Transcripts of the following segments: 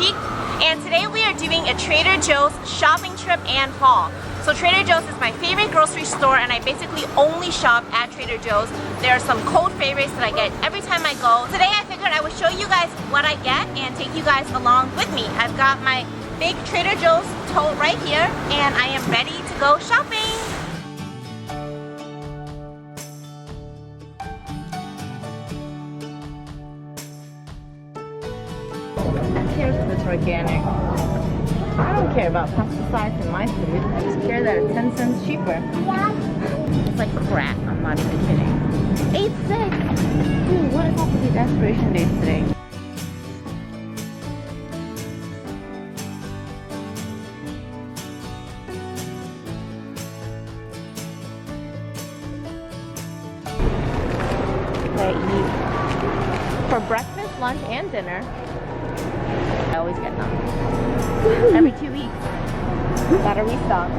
week, and today we are doing a Trader Joe's shopping trip and haul. So Trader Joe's is my favorite grocery store, and I basically only shop at Trader Joe's. There are some cold favorites that I get every time I go. Today I figured I would show you guys what I get and take you guys along with me. I've got my big Trader Joe's tote right here, and I am ready to go shopping. Who cares if it's organic? I don't care about pesticides in my food. I just care that it's 10 cents cheaper. It's like crack, I'm not even kidding. 8 cents! Dude, what is up with these expiration dates today? I eat for breakfast, lunch, and dinner. I always get them. Every 2 weeks. Gotta restock.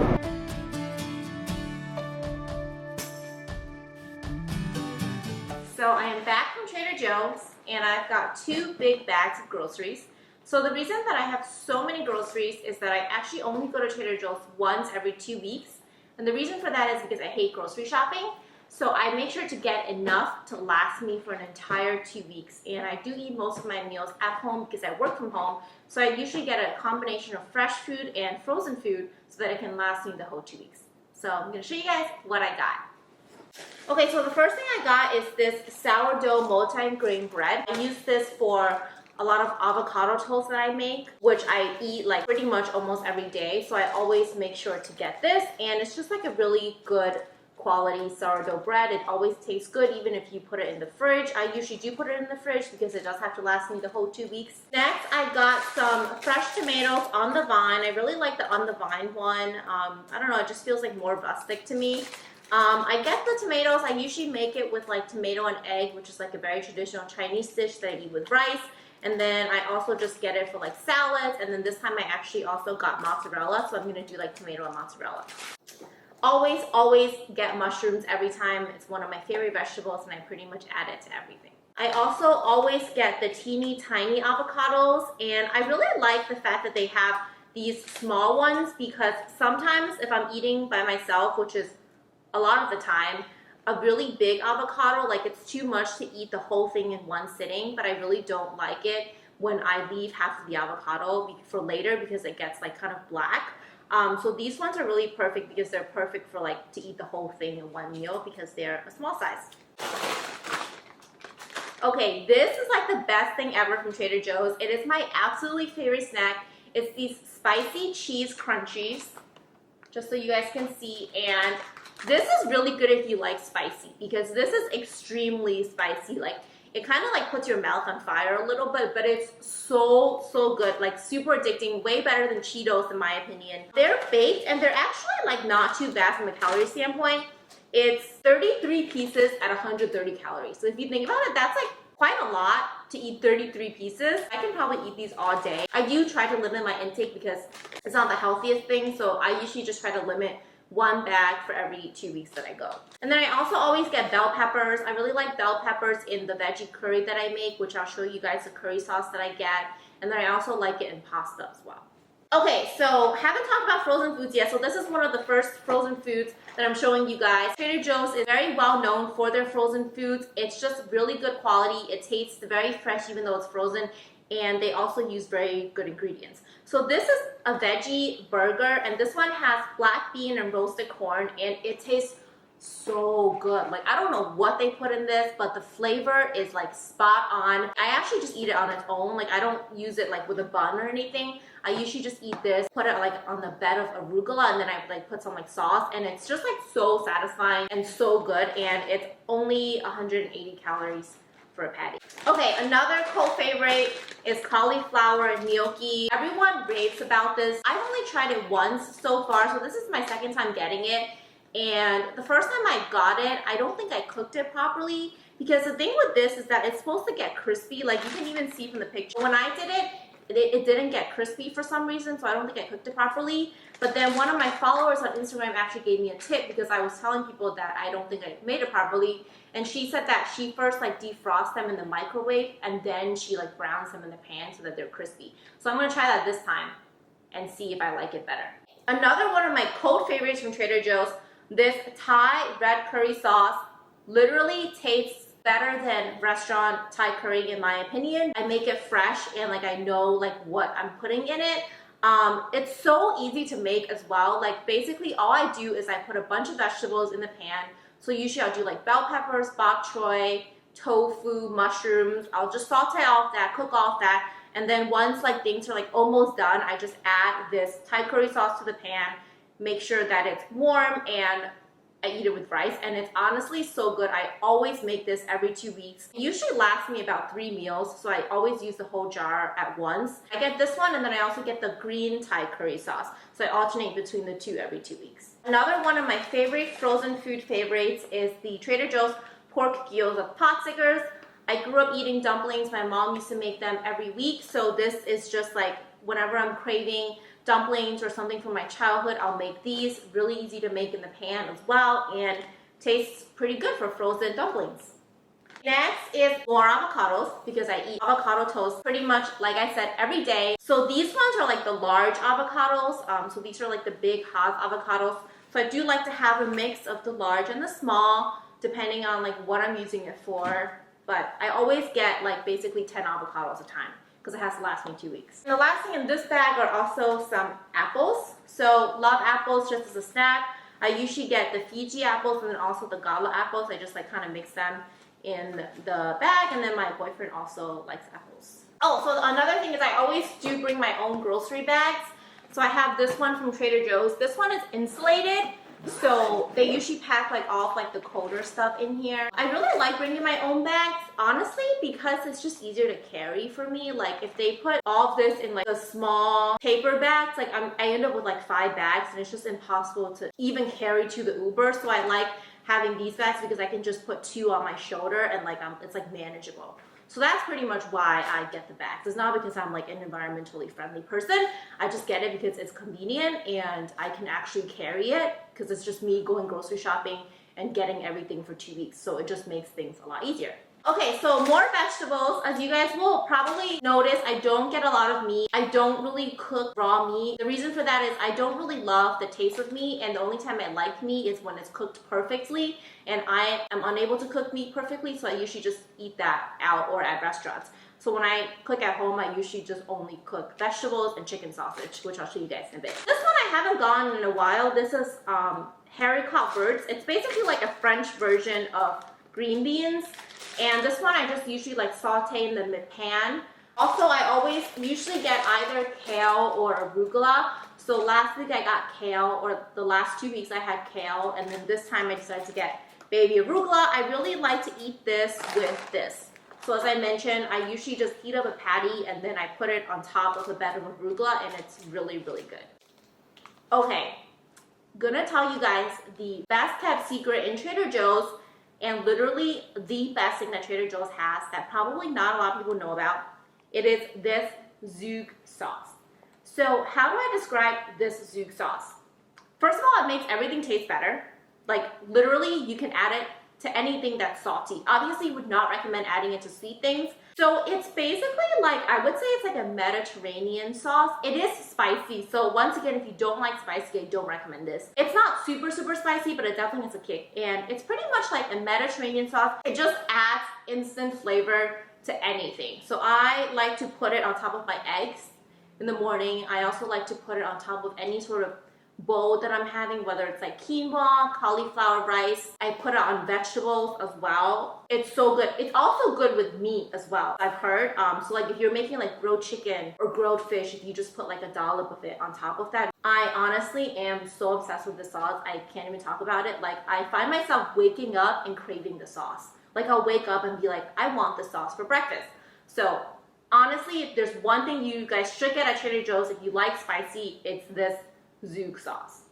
So I am back from Trader Joe's, and I've got 2 big bags of groceries. So the reason that I have so many groceries is that I actually only go to Trader Joe's once every 2 weeks. And the reason for that is because I hate grocery shopping. So I make sure to get enough to last me for an entire 2 weeks. And I do eat most of my meals at home because I work from home. So I usually get a combination of fresh food and frozen food so that it can last me the whole 2 weeks. So I'm going to show you guys what I got. Okay, so the first thing I got is this sourdough multi-grain bread. I use this for a lot of avocado toast that I make, which I eat like pretty much almost every day. So I always make sure to get this, and it's just like a really good quality sourdough bread. It always tastes good even if you put it in the fridge. I usually do put it in the fridge because it does have to last me the whole 2 weeks. Next, I got some fresh tomatoes on the vine. I really like the on the vine one. I don't know, it just feels like more rustic to me. I get the tomatoes. I usually make it with like tomato and egg, which is like a very traditional Chinese dish that I eat with rice. And then I also just get it for like salads. And then this time I actually also got mozzarella, so I'm gonna do like tomato and mozzarella. Always get mushrooms every time. It's one of my favorite vegetables, and I pretty much add it to everything. I also always get the teeny tiny avocados, and I really like the fact that they have these small ones, because sometimes if I'm eating by myself, which is a lot of the time, a really big avocado, like it's too much to eat the whole thing in one sitting, but I really don't like it when I leave half of the avocado for later because it gets like kind of black. So these ones are really perfect because they're perfect for like to eat the whole thing in one meal because they're a small size. Okay, this is like the best thing ever from Trader Joe's. It is my absolutely favorite snack. It's these spicy cheese crunchies, just so you guys can see. And this is really good if you like spicy, because this is extremely spicy. Like, it kind of like puts your mouth on fire a little bit, but it's so good, like super addicting, way better than Cheetos in my opinion. They're baked and they're actually like not too bad from a calorie standpoint. It's 33 pieces at 130 calories. So if you think about it, that's like quite a lot to eat 33 pieces. I can probably eat these all day. I do try to limit my intake because it's not the healthiest thing, so I usually just try to limit 1 bag for every 2 weeks that I go. And then I also always get bell peppers. I really like bell peppers in the veggie curry that I make, which I'll show you guys the curry sauce that I get. And then I also like it in pasta as well. Okay, so haven't talked about frozen foods yet. So this is one of the first frozen foods that I'm showing you guys. Trader Joe's is very well known for their frozen foods. It's just really good quality. It tastes very fresh even though it's frozen. And they also use very good ingredients. So this is a veggie burger, and this one has black bean and roasted corn, and it tastes so good. Like, I don't know what they put in this, but the flavor is like spot on. I actually just eat it on its own. Like, I don't use it like with a bun or anything. I usually just eat this, put it like on the bed of arugula, and then I like put some like sauce, and it's just like so satisfying and so good, and it's only 180 calories for a patty. Okay, another cult favorite is cauliflower and gnocchi. Everyone raves about this. I've only tried it once so far, so this is my second time getting it. And the first time I got it, I don't think I cooked it properly, because the thing with this is that it's supposed to get crispy. Like, you can even see from the picture. When I did it, it didn't get crispy for some reason, so I don't think I cooked it properly. But then one of my followers on Instagram actually gave me a tip because I was telling people that I don't think I made it properly. And she said that she first like defrosts them in the microwave and then she like browns them in the pan so that they're crispy. So I'm gonna try that this time and see if I like it better. Another one of my cold favorites from Trader Joe's, this Thai red curry sauce literally tastes better than restaurant Thai curry in my opinion. I make it fresh and like I know like what I'm putting in it. It's so easy to make as well. Like basically all I do is I put a bunch of vegetables in the pan. So usually I'll do like bell peppers, bok choy, tofu, mushrooms. I'll just saute all of that, cook all of that. And then once like things are like almost done, I just add this Thai curry sauce to the pan, make sure that it's warm, and I eat it with rice, and it's honestly so good. I always make this every 2 weeks. It usually lasts me about 3 meals, so I always use the whole jar at once. I get this one, and then I also get the green Thai curry sauce. So I alternate between the two every 2 weeks. Another one of my favorite frozen food favorites is the Trader Joe's pork gyoza pot stickers. I grew up eating dumplings. My mom used to make them every week, so this is just like whenever I'm craving dumplings or something from my childhood, I'll make these. Really easy to make in the pan as well, and tastes pretty good for frozen dumplings. Next is more avocados because I eat avocado toast pretty much like I said every day. So these ones are like the large avocados. So these are like the big Hass avocados. So I do like to have a mix of the large and the small depending on like what I'm using it for. But I always get like basically 10 avocados a time because it has to last me 2 weeks. And the last thing in this bag are also some apples. So love apples just as a snack. I usually get the Fiji apples and then also the Gala apples. I just like kind of mix them in the bag, and then my boyfriend also likes apples. Oh, so another thing is I always do bring my own grocery bags. So I have this one from Trader Joe's. This one is insulated. So they usually pack like all of like the colder stuff in here. I really like bringing my own bags, honestly, because it's just easier to carry for me. Like if they put all of this in like the small paper bags, like I end up with like 5 bags and it's just impossible to even carry to the Uber. So I like having these bags because I can just put 2 on my shoulder and like it's like manageable. So that's pretty much why I get the bags. It's not because I'm like an environmentally friendly person. I just get it because it's convenient and I can actually carry it because it's just me going grocery shopping and getting everything for 2 weeks. So it just makes things a lot easier. Okay, so more vegetables. As you guys will probably notice, I don't get a lot of meat. I don't really cook raw meat. The reason for that is I don't really love the taste of meat, and the only time I like meat is when it's cooked perfectly, and I am unable to cook meat perfectly, so I usually just eat that out or at restaurants. So when I cook at home, I usually just only cook vegetables and chicken sausage, which I'll show you guys in a bit. This one I haven't gotten in a while. This is haricot verts. It's basically like a French version of green beans. And this one I just usually like saute in the pan. Also, I always usually get either kale or arugula. So last week I got kale, or the last 2 weeks I had kale, and then this time I decided to get baby arugula. I really like to eat this with this. So as I mentioned, I usually just heat up a patty and then I put it on top of a bed of arugula, and it's really, really good. Okay, gonna tell you guys the best kept secret in Trader Joe's, and literally the best thing that Trader Joe's has that probably not a lot of people know about. It is this Zug sauce. So how do I describe this Zug sauce? First of all, it makes everything taste better. Like literally you can add it to anything that's salty. Obviously would not recommend adding it to sweet things. So it's basically like, I would say it's like a Mediterranean sauce. It is spicy. So once again, if you don't like spicy, I don't recommend this. It's not super, super spicy, but it definitely has a kick. And it's pretty much like a Mediterranean sauce. It just adds instant flavor to anything. So I like to put it on top of my eggs in the morning. I also like to put it on top of any sort of bowl that I'm having, whether it's like quinoa, cauliflower rice. I put it on vegetables as well. It's so good. It's also good with meat as well, I've heard. So like if you're making like grilled chicken or grilled fish, if you just put like a dollop of it on top of that. I honestly am so obsessed with this sauce. I can't even talk about it. Like I find myself waking up and craving the sauce. Like I'll wake up and be like, I want the sauce for breakfast. So honestly, if there's one thing you guys should get at Trader Joe's if you like spicy, it's this Zug sauce.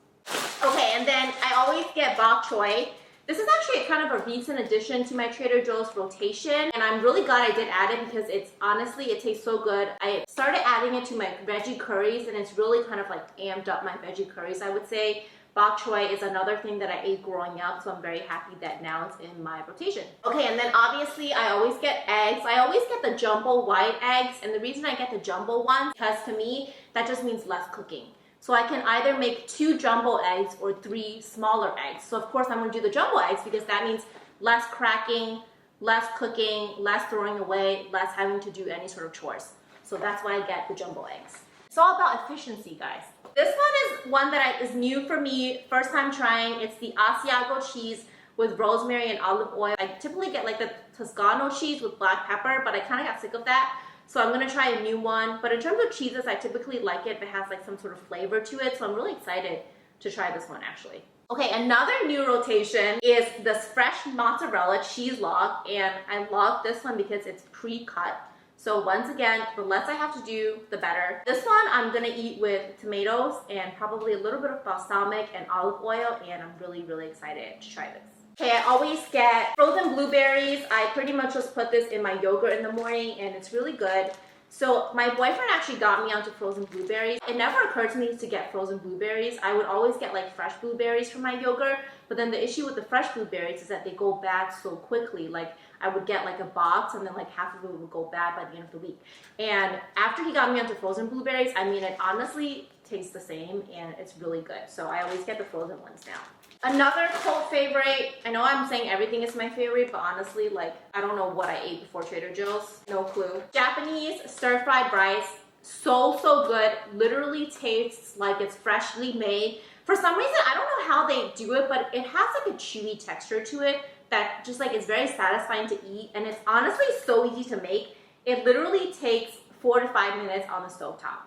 Okay, and then I always get bok choy. This is actually kind of a recent addition to my Trader Joe's rotation, and I'm really glad I did add it because it's honestly, it tastes so good. I started adding it to my veggie curries, and it's really kind of like amped up my veggie curries, I would say. Bok choy is another thing that I ate growing up, so I'm very happy that now it's in my rotation. Okay, and then obviously I always get eggs. I always get the jumbo white eggs, and the reason I get the jumbo ones, because to me, that just means less cooking. So I can either make 2 jumbo eggs or 3 smaller eggs. So of course I'm gonna do the jumbo eggs because that means less cracking, less cooking, less throwing away, less having to do any sort of chores. So that's why I get the jumbo eggs. It's all about efficiency, guys. This one is one that is new for me, first time trying. It's the Asiago cheese with rosemary and olive oil. I typically get like the Toscano cheese with black pepper, but I kind of got sick of that. So I'm gonna try a new one. But in terms of cheeses, I typically like it if it has like some sort of flavor to it. So I'm really excited to try this one actually. Okay, another new rotation is this fresh mozzarella cheese log. And I love this one because it's pre-cut. So once again, the less I have to do, the better. This one I'm gonna eat with tomatoes and probably a little bit of balsamic and olive oil, and I'm really, really excited to try this. Okay, I always get frozen blueberries. I pretty much just put this in my yogurt in the morning, and it's really good. So my boyfriend actually got me onto frozen blueberries. It never occurred to me to get frozen blueberries. I would always get like fresh blueberries from my yogurt, but then the issue with the fresh blueberries is that they go bad so quickly. Like I would get like a box and then like half of it would go bad by the end of the week. And after he got me onto frozen blueberries, I mean, it honestly tastes the same and it's really good. So I always get the frozen ones now. Another cult favorite, I know I'm saying everything is my favorite, but honestly, like, I don't know what I ate before Trader Joe's. No clue. Japanese stir-fried rice. So, so good. Literally tastes like it's freshly made. For some reason, I don't know how they do it, but it has like a chewy texture to it that just like is very satisfying to eat. And it's honestly so easy to make. It literally takes 4 to 5 minutes on the stovetop.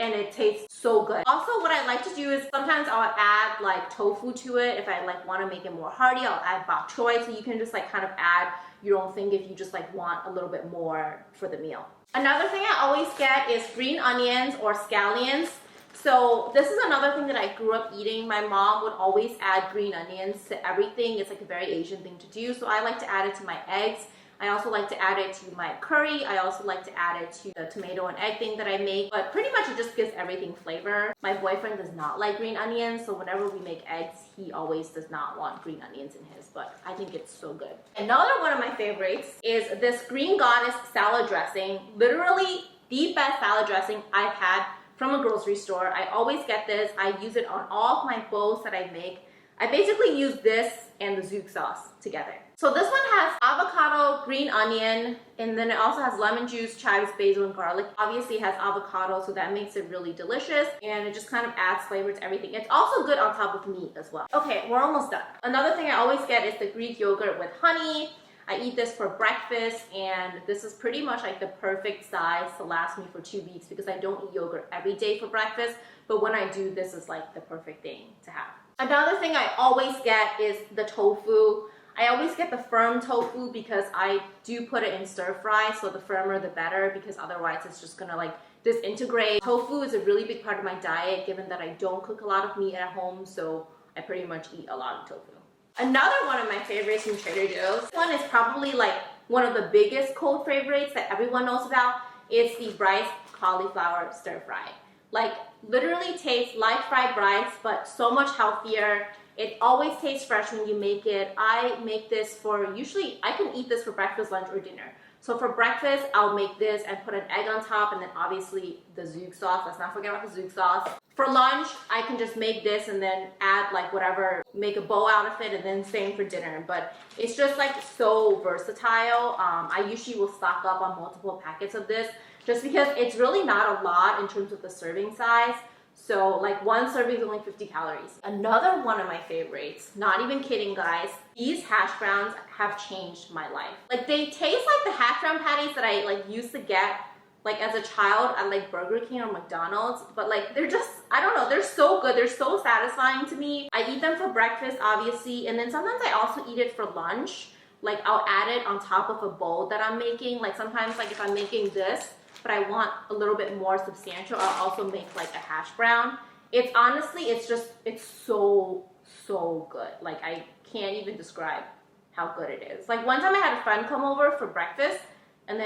And it tastes so good. Also, what I like to do is sometimes I'll add like tofu to it. If I like want to make it more hearty, I'll add bok choy. So you can just like kind of add your own thing if you just like want a little bit more for the meal. Another thing I always get is green onions or scallions. So this is another thing that I grew up eating. My mom would always add green onions to everything. It's like a very Asian thing to do. So I like to add it to my eggs. I also like to add it to my curry. I also like to add it to the tomato and egg thing that I make. But pretty much it just gives everything flavor. My boyfriend does not like green onions, so whenever we make eggs, he always does not want green onions in his, but I think it's so good. Another one of my favorites is this Green Goddess salad dressing. Literally the best salad dressing I've had from a grocery store. I always get this. I use it on all of my bowls that I make. I basically use this and the zouk sauce together. So this one has avocado, green onion, and then it also has lemon juice, chives, basil, and garlic. Obviously it has avocado, so that makes it really delicious, and it just kind of adds flavor to everything. It's also good on top of meat as well. Okay, we're almost done. Another thing I always get is the Greek yogurt with honey. I eat this for breakfast, and this is pretty much like the perfect size to last me for 2 weeks because I don't eat yogurt every day for breakfast, but when I do, this is like the perfect thing to have. Another thing I always get is the tofu. I always get the firm tofu because I do put it in stir fry, so the firmer the better because otherwise it's just gonna like disintegrate. Tofu is a really big part of my diet given that I don't cook a lot of meat at home, so I pretty much eat a lot of tofu. Another one of my favorites from Trader Joe's, this one is probably like one of the biggest cold favorites that everyone knows about. It's the rice cauliflower stir fry. Like literally tastes like fried rice, but so much healthier. It always tastes fresh when you make it. I make this for, usually I can eat this for breakfast, lunch, or dinner. So for breakfast, I'll make this and put an egg on top and then obviously the zouk sauce. Let's not forget about the zouk sauce. For lunch, I can just make this and then add like whatever, make a bowl out of it, and then same for dinner. But it's just like so versatile. I usually will stock up on multiple packets of this just because it's really not a lot in terms of the serving size. So like one serving is only 50 calories. Another one of my favorites, not even kidding guys, these hash browns have changed my life. Like they taste like the hash brown patties that I like used to get like as a child at like Burger King or McDonald's, but like they're just, I don't know, they're so good. They're so satisfying to me. I eat them for breakfast obviously, and then sometimes I also eat it for lunch. Like I'll add it on top of a bowl that I'm making. Like sometimes like if I'm making this, but I want a little bit more substantial, I'll also make like a hash brown. It's honestly, it's so so good. Like, I can't even describe how good it is. Like, one time I had a friend come over for breakfast, and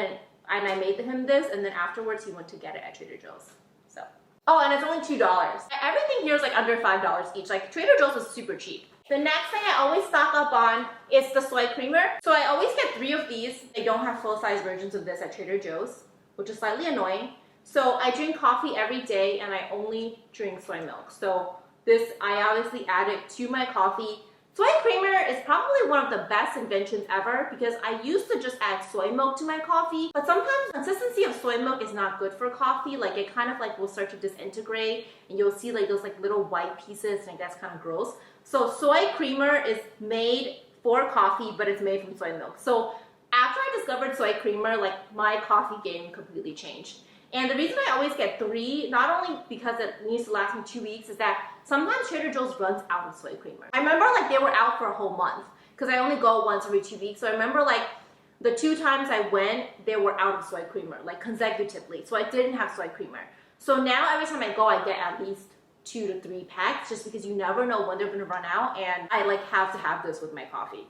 I made him this, and then afterwards he went to get it at Trader Joe's. So, oh, and it's only $2. Everything here is like under $5 each. Like, Trader Joe's is super cheap. The next thing I always stock up on is the soy creamer. So I always get 3 of these. They don't have full-size versions of this at Trader Joe's, which is slightly annoying. So I drink coffee every day, and I only drink soy milk. So this, I obviously add it to my coffee. Soy creamer is probably one of the best inventions ever because I used to just add soy milk to my coffee, but sometimes the consistency of soy milk is not good for coffee. Like, it kind of like will start to disintegrate, and you'll see like those like little white pieces, and like, that's kind of gross. So soy creamer is made for coffee, but it's made from soy milk. So after I discovered soy creamer, like, my coffee game completely changed. And the reason I always get 3, not only because it needs to last me 2 weeks, is that sometimes Trader Joe's runs out of soy creamer. I remember like they were out for a whole month because I only go once every 2 weeks. So I remember like the 2 times I went, they were out of soy creamer, like consecutively. So I didn't have soy creamer. So now every time I go, I get at least 2 to 3 packs just because you never know when they're gonna run out, and I like have to have this with my coffee.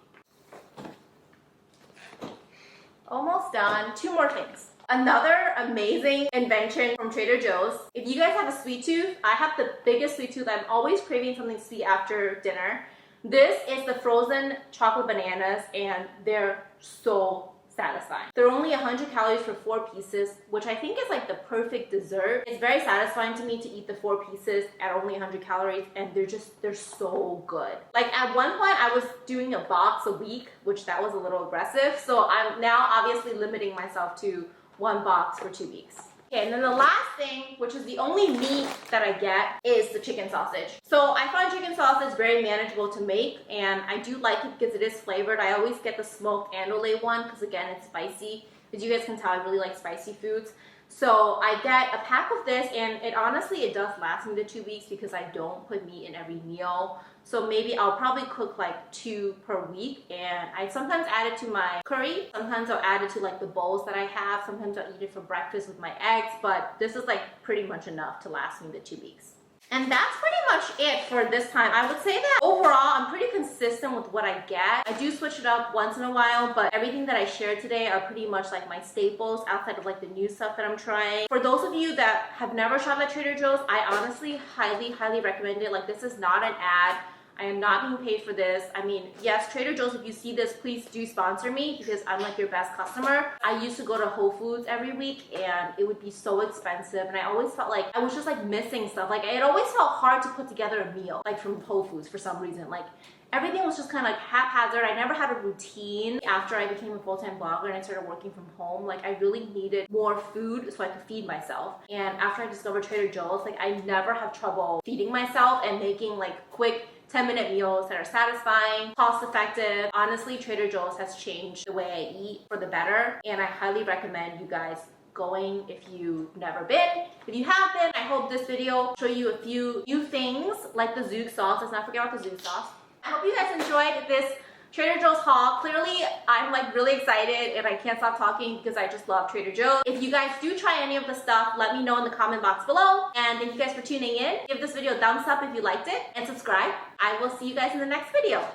Almost done. 2 more things. Another amazing invention from Trader Joe's. If you guys have a sweet tooth, I have the biggest sweet tooth. I'm always craving something sweet after dinner. This is the frozen chocolate bananas, and they're so satisfying. They're only 100 calories for 4 pieces, which I think is like the perfect dessert. It's very satisfying to me to eat the 4 pieces at only 100 calories, and they're so good. Like, at one point I was doing a box a week, which that was a little aggressive. So I'm now obviously limiting myself to 1 box for 2 weeks. Okay, and then the last thing, which is the only meat that I get, is the chicken sausage. So I find chicken sausage very manageable to make, and I do like it because it is flavored. I always get the smoked andouille one because, again, it's spicy. As you guys can tell, I really like spicy foods. So I get a pack of this, and it does last me the 2 weeks because I don't put meat in every meal. So maybe I'll probably cook like 2 per week, and I sometimes add it to my curry. Sometimes I'll add it to like the bowls that I have. Sometimes I'll eat it for breakfast with my eggs, but this is like pretty much enough to last me the 2 weeks. And that's pretty much it for this time. I would say that overall, I'm pretty consistent with what I get. I do switch it up once in a while, but everything that I shared today are pretty much like my staples outside of like the new stuff that I'm trying. For those of you that have never shopped at Trader Joe's, I honestly highly recommend it. Like, this is not an ad. I am not being paid for this. I mean, yes, Trader Joe's, if you see this, please do sponsor me because I'm like your best customer. I used to go to Whole Foods every week, and it would be so expensive, and I always felt like I was just like missing stuff. Like, it always felt hard to put together a meal, like from Whole Foods for some reason. Like, everything was just kind of like haphazard. I never had a routine. After I became a full-time blogger and I started working from home, like, I really needed more food so I could feed myself. And after I discovered Trader Joe's, like, I never have trouble feeding myself and making like quick 10-minute meals that are satisfying, cost-effective. Honestly, Trader Joe's has changed the way I eat for the better, and I highly recommend you guys going if you've never been. If you have been, I hope this video show you a few things like the Zook sauce. Let's not forget about the Zook sauce. I hope you guys enjoyed this Trader Joe's haul. Clearly, I'm like really excited and I can't stop talking because I just love Trader Joe's. If you guys do try any of the stuff, let me know in the comment box below. And thank you guys for tuning in. Give this video a thumbs up if you liked it and subscribe. I will see you guys in the next video.